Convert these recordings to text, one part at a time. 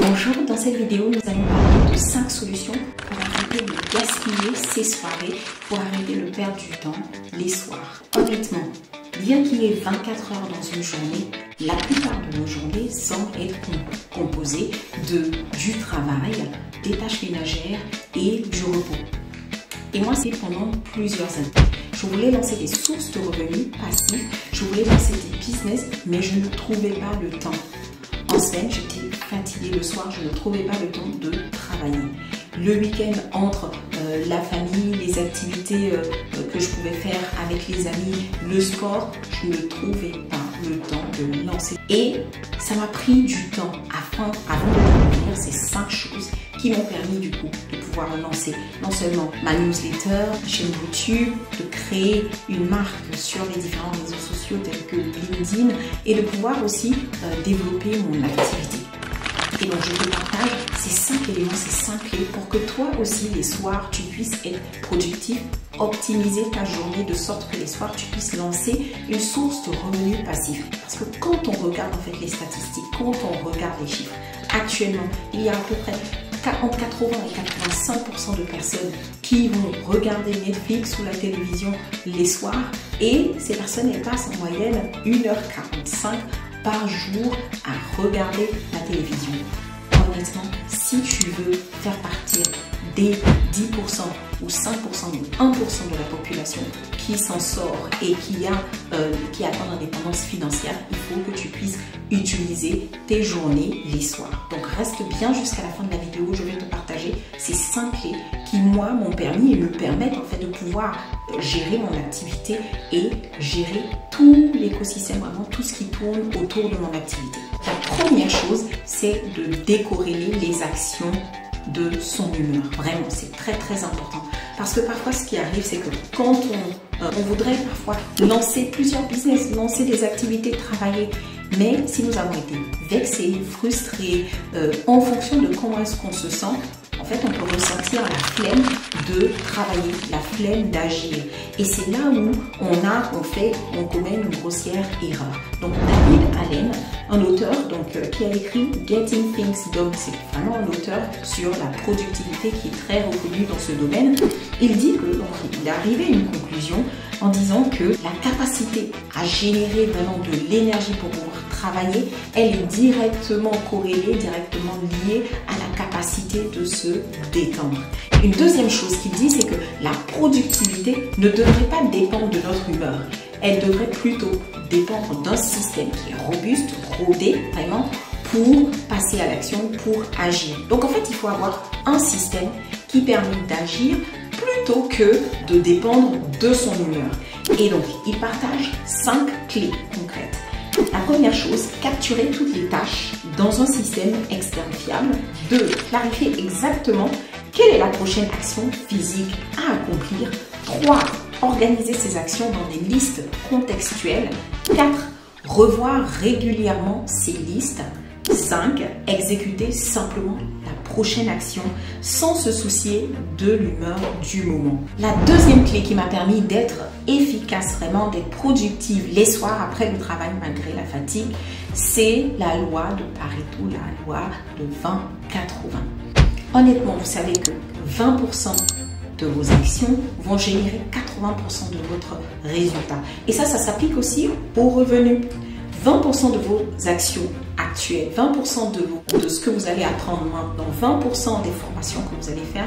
Bonjour, dans cette vidéo, nous allons parler de 5 solutions pour arrêter de gaspiller ses soirées, pour arrêter de perdre du temps les soirs. Honnêtement, bien qu'il y ait 24 heures dans une journée, la plupart de nos journées semblent être composées du travail, des tâches ménagères et du repos. Et moi, c'est pendant plusieurs années. Je voulais lancer des sources de revenus passifs, je voulais lancer des business, mais je ne trouvais pas le temps. En semaine, j'étais fatiguée. Le soir, je ne trouvais pas le temps de travailler. Le week-end, entre la famille, les activités que je pouvais faire avec les amis, le sport, je ne trouvais pas le temps de me lancer. Et ça m'a pris du temps avant de découvrir ces 5 choses qui m'ont permis du coup de pouvoir me lancer non seulement ma newsletter, ma chaîne YouTube, de créer une marque sur les différents réseaux sociaux tels que LinkedIn et de pouvoir aussi développer mon activité. Et donc je te partage ces 5 éléments, ces 5 clés pour que toi aussi les soirs tu puisses être productif, optimiser ta journée de sorte que les soirs tu puisses lancer une source de revenus passifs. Parce que quand on regarde en fait les statistiques, quand on regarde les chiffres, actuellement il y a à peu près entre 80 et 85% de personnes qui vont regarder Netflix ou la télévision les soirs et ces personnes elles passent en moyenne 1h45 par jour à regarder la télévision. Honnêtement, si tu veux faire partir des 10% ou 5% ou 1% de la population qui s'en sort et qui atteint l'indépendance financière, il faut que tu puisses utiliser tes journées les soirs. Donc reste bien jusqu'à la fin de la vidéo, je vais te partager ces 5 clés qui moi m'ont permis et me permettent en fait de pouvoir gérer mon activité et gérer tout l'écosystème, vraiment tout ce qui tourne autour de mon activité. La première chose, c'est de décorréler les actions de son humeur. Vraiment, c'est très très important. Parce que parfois, ce qui arrive, c'est que quand on voudrait parfois lancer plusieurs business, lancer des activités, travailler, mais si nous avons été vexés, frustrés, en fonction de comment est-ce qu'on se sent, en fait, on peut ressentir la flemme de travailler, la flemme d'agir. Et c'est là où on commet une grossière erreur. Donc, David Allen, un auteur qui a écrit Getting Things Done, c'est vraiment un auteur sur la productivité qui est très reconnu dans ce domaine. Il dit que, il est arrivé à une conclusion en disant que la capacité à générer vraiment de l'énergie pour pouvoir travailler, elle est directement corrélée, directement liée à la capacité de se détendre. Une deuxième chose qu'il dit, c'est que la productivité ne devrait pas dépendre de notre humeur. Elle devrait plutôt dépendre d'un système qui est robuste, rodé, vraiment, pour passer à l'action, pour agir. Donc en fait, il faut avoir un système qui permet d'agir plutôt que de dépendre de son humeur. Et donc, il partage 5 clés concrètes. La première chose, capturer toutes les tâches dans un système externe fiable. 2. Clarifier exactement quelle est la prochaine action physique à accomplir. 3. Organiser ses actions dans des listes contextuelles. 4. Revoir régulièrement ses listes. 5. Exécuter simplement la prochaine action sans se soucier de l'humeur du moment. La deuxième clé qui m'a permis d'être efficace, vraiment d'être productive les soirs après le travail malgré la fatigue, c'est la loi de Pareto, la loi de 20-80. Honnêtement, vous savez que 20% de vos actions vont générer 80% de votre résultat. Et ça s'applique aussi aux revenus. 20% de vos actions actuelles, 20% de ce que vous allez apprendre maintenant, 20% des formations que vous allez faire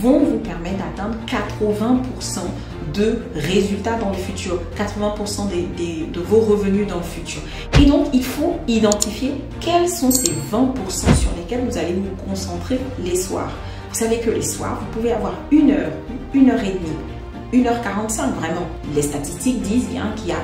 vont vous permettre d'atteindre 80% de résultats dans le futur, 80% de vos revenus dans le futur. Et donc, il faut identifier quels sont ces 20% sur lesquels vous allez vous concentrer les soirs. Vous savez que les soirs, vous pouvez avoir 1 heure, 1 heure et demie, 1h45 vraiment. Les statistiques disent bien qu'il y a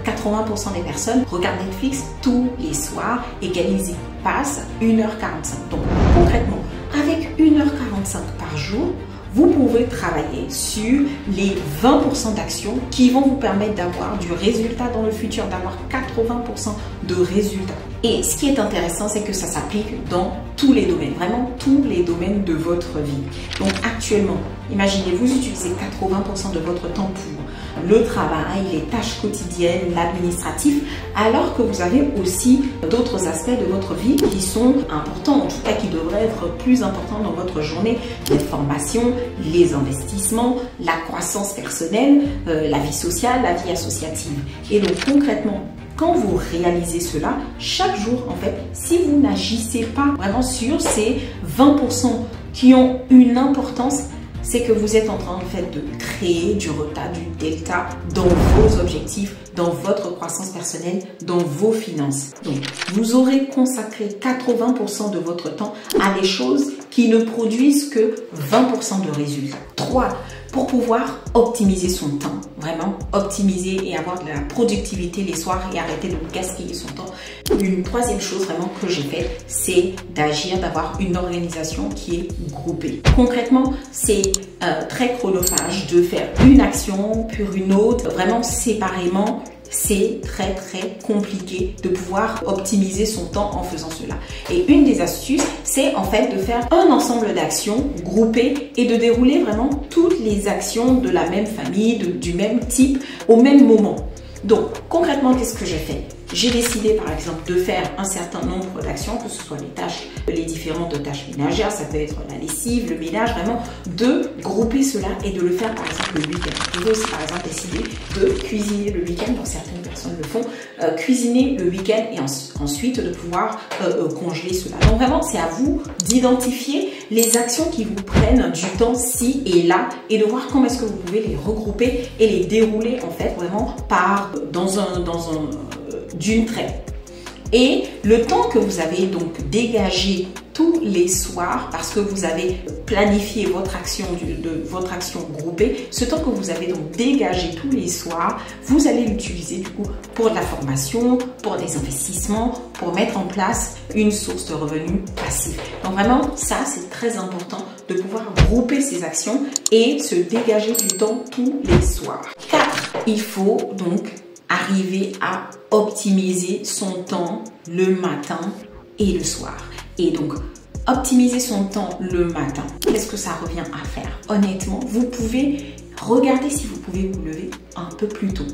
80% des personnes regardent Netflix tous les soirs et qu'elles y passent 1h45. Donc concrètement, avec 1h45 par jour, vous pouvez travailler sur les 20% d'actions qui vont vous permettre d'avoir du résultat dans le futur, d'avoir 80% de résultats. Et ce qui est intéressant, c'est que ça s'applique dans tous les domaines, vraiment tous les domaines de votre vie. Donc actuellement, imaginez, vous utilisez 80% de votre temps pour le travail, les tâches quotidiennes, l'administratif, alors que vous avez aussi d'autres aspects de votre vie qui sont importants, en tout cas qui être plus important dans votre journée. Les formations, les investissements, la croissance personnelle, la vie sociale, la vie associative. Et donc concrètement, quand vous réalisez cela, chaque jour, en fait, si vous n'agissez pas vraiment sur ces 20% qui ont une importance, c'est que vous êtes en train en fait de créer du retard, du delta dans vos objectifs, dans votre croissance personnelle, dans vos finances. Donc, vous aurez consacré 80% de votre temps à des choses qui ne produisent que 20% de résultats. 3. Pour pouvoir optimiser son temps, vraiment optimiser et avoir de la productivité les soirs et arrêter de gaspiller son temps. Une troisième chose vraiment que j'ai faite, c'est d'agir, d'avoir une organisation qui est groupée. Concrètement, c'est très chronophage de faire une action puis une autre, vraiment séparément. C'est très compliqué de pouvoir optimiser son temps en faisant cela. Et une des astuces, c'est en fait de faire un ensemble d'actions groupées et de dérouler vraiment toutes les actions de la même famille, du même type, au même moment. Donc concrètement, qu'est-ce que j'ai fait? J'ai décidé par exemple de faire un certain nombre d'actions, que ce soit les tâches, les différentes tâches ménagères, ça peut être la lessive, le ménage, vraiment de grouper cela et de le faire par exemple le week-end. Vous pouvez aussi par exemple décider de cuisiner le week-end, donc certaines personnes le font, cuisiner le week-end et ensuite de pouvoir congeler cela. Donc vraiment c'est à vous d'identifier les actions qui vous prennent du temps ci et là et de voir comment est-ce que vous pouvez les regrouper et les dérouler en fait vraiment d'une traite. Et le temps que vous avez donc dégagé tous les soirs parce que vous avez planifié votre action groupée, ce temps que vous avez donc dégagé tous les soirs, vous allez l'utiliser du coup pour de la formation, pour des investissements, pour mettre en place une source de revenus passifs. Donc vraiment, ça c'est très important de pouvoir grouper ces actions et se dégager du temps tous les soirs. 4. Il faut donc arriver à optimiser son temps le matin et le soir. Et donc, optimiser son temps le matin, qu'est-ce que ça revient à faire? Honnêtement, vous pouvez regarder si vous pouvez vous lever un peu plus tôt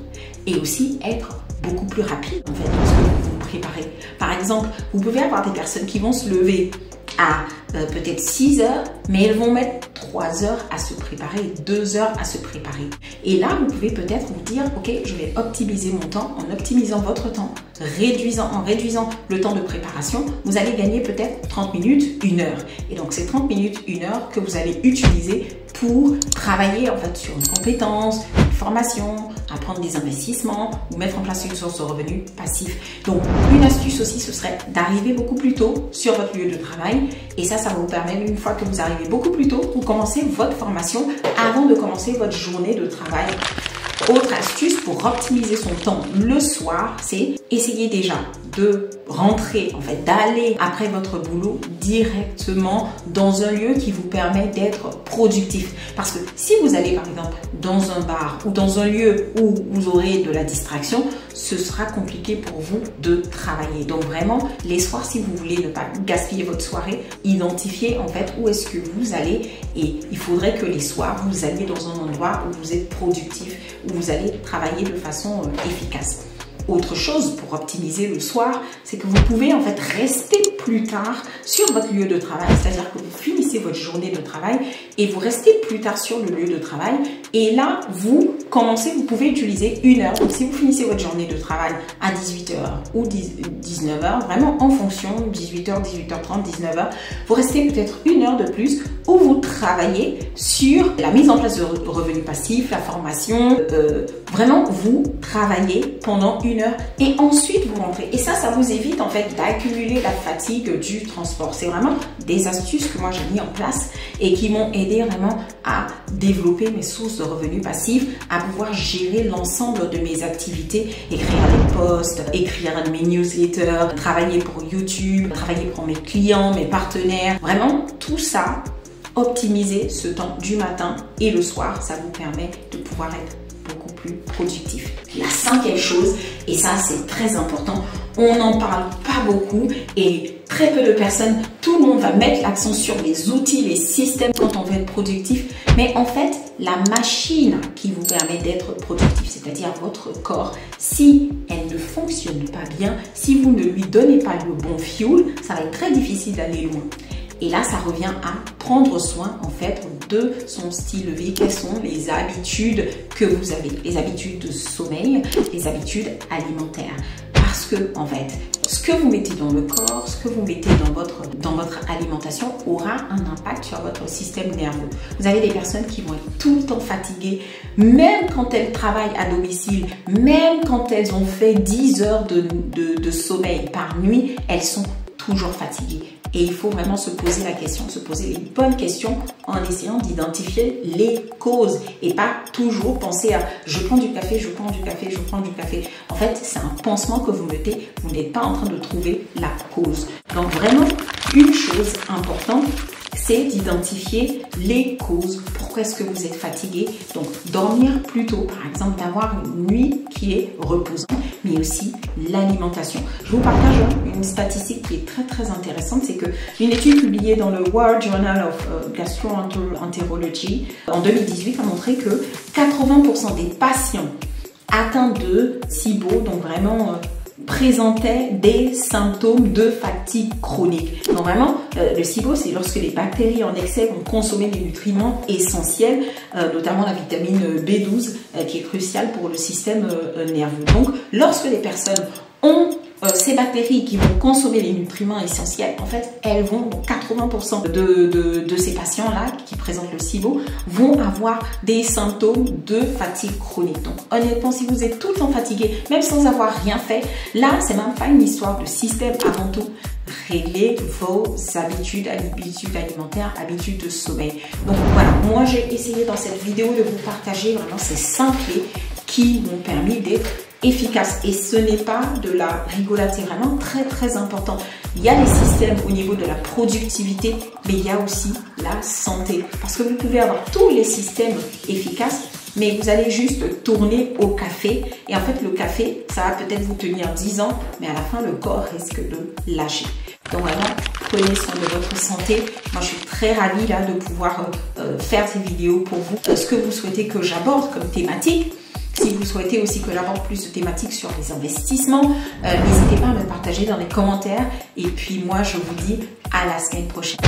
et aussi être beaucoup plus rapide en fait lorsque vous vous préparez. Par exemple, vous pouvez avoir des personnes qui vont se lever à peut-être 6 heures, mais elles vont mettre 3 heures à se préparer, 2 heures à se préparer. Et là, vous pouvez peut-être vous dire, ok, je vais optimiser mon temps en optimisant votre temps, en réduisant le temps de préparation. Vous allez gagner peut-être 30 minutes, 1 heure. Et donc, c'est 30 minutes, 1 heure que vous allez utiliser pour travailler en fait sur une compétence, une formation, apprendre des investissements ou mettre en place une source de revenus passifs. Donc, une astuce aussi, ce serait d'arriver beaucoup plus tôt sur votre lieu de travail. Et ça va vous permettre, une fois que vous arrivez beaucoup plus tôt, vous commencez votre formation avant de commencer votre journée de travail. Autre astuce pour optimiser son temps le soir, c'est essayer déjà de rentrer, en fait, d'aller après votre boulot directement dans un lieu qui vous permet d'être productif. Parce que si vous allez par exemple dans un bar ou dans un lieu où vous aurez de la distraction, ce sera compliqué pour vous de travailler. Donc vraiment, les soirs, si vous voulez ne pas gaspiller votre soirée, identifiez en fait où est-ce que vous allez et il faudrait que les soirs, vous alliez dans un endroit où vous êtes productif, où vous allez travailler de façon efficace. Autre chose pour optimiser le soir, c'est que vous pouvez en fait rester plus tard sur votre lieu de travail, c'est-à-dire que vous finissez votre journée de travail et vous restez plus tard sur le lieu de travail et là vous pouvez utiliser 1 heure. Donc si vous finissez votre journée de travail à 18h ou 19h, vraiment en fonction, 18h, 18h30, 19h, vous restez peut-être 1 heure de plus où vous travaillez sur la mise en place de revenus passifs, la formation, vraiment vous travaillez pendant 1 heure et ensuite vous rentrez. Et ça vous évite en fait d'accumuler la fatigue du transport. C'est vraiment des astuces que moi j'ai mis en place et qui m'ont aidé vraiment à développer mes sources de revenus passifs, à pouvoir gérer l'ensemble de mes activités, écrire des posts, écrire mes newsletters, travailler pour YouTube, travailler pour mes clients, mes partenaires. Vraiment tout ça, optimiser ce temps du matin et le soir, ça vous permet de pouvoir être beaucoup plus productif. La 5e chose, et ça c'est très important, on n'en parle pas beaucoup et très peu de personnes, tout le monde va mettre l'accent sur les outils, les systèmes quand on veut être productif, mais en fait la machine qui vous permet d'être productif, c'est-à-dire votre corps, si elle ne fonctionne pas bien, si vous ne lui donnez pas le bon fuel, ça va être très difficile d'aller loin. Et là, ça revient à prendre soin en fait de son style de vie. Quelles sont les habitudes que vous avez? Les habitudes de sommeil, les habitudes alimentaires. Parce que en fait, ce que vous mettez dans le corps, ce que vous mettez dans votre alimentation aura un impact sur votre système nerveux. Vous avez des personnes qui vont être tout le temps fatiguées, même quand elles travaillent à domicile, même quand elles ont fait 10 heures de sommeil par nuit, elles sont toujours fatiguées. Et il faut vraiment se poser la question, se poser les bonnes questions en essayant d'identifier les causes et pas toujours penser à je prends du café, je prends du café, je prends du café. En fait, c'est un pansement que vous mettez, vous n'êtes pas en train de trouver la cause. Donc vraiment, une chose importante, c'est d'identifier les causes. Pourquoi est-ce que vous êtes fatigué? Donc, dormir plus tôt, par exemple, d'avoir une nuit qui est reposante, mais aussi l'alimentation. Je vous partage une statistique qui est très intéressante, c'est qu'une étude publiée dans le World Journal of Gastroenterology en 2018 a montré que 80% des patients atteints de SIBO, donc vraiment présentaient des symptômes de fatigue chronique. Donc vraiment, le SIBO, c'est lorsque les bactéries en excès vont consommer des nutriments essentiels, notamment la vitamine B12, qui est cruciale pour le système nerveux. Donc, lorsque les personnes ont ces bactéries qui vont consommer les nutriments essentiels, en fait, elles vont, donc 80% de ces patients-là qui présentent le SIBO vont avoir des symptômes de fatigue chronique. Donc, honnêtement, si vous êtes tout le temps fatigué, même sans avoir rien fait, là, c'est même pas une histoire de système avant tout. Réglez vos habitudes alimentaires, habitudes de sommeil. Donc voilà, moi j'ai essayé dans cette vidéo de vous partager vraiment ces 5 clés qui m'ont permis d'être efficace. Et ce n'est pas de la rigolade, c'est vraiment très important. Il y a les systèmes au niveau de la productivité, mais il y a aussi la santé. Parce que vous pouvez avoir tous les systèmes efficaces, mais vous allez juste tourner au café. Et en fait, le café, ça va peut-être vous tenir 10 ans, mais à la fin, le corps risque de lâcher. Donc vraiment, prenez soin de votre santé. Moi, je suis très ravie là de pouvoir faire ces vidéos pour vous. Ce que vous souhaitez que j'aborde comme thématique, si vous souhaitez aussi que j'aborde plus de thématiques sur les investissements, n'hésitez pas à me partager dans les commentaires. Et puis moi, je vous dis à la semaine prochaine.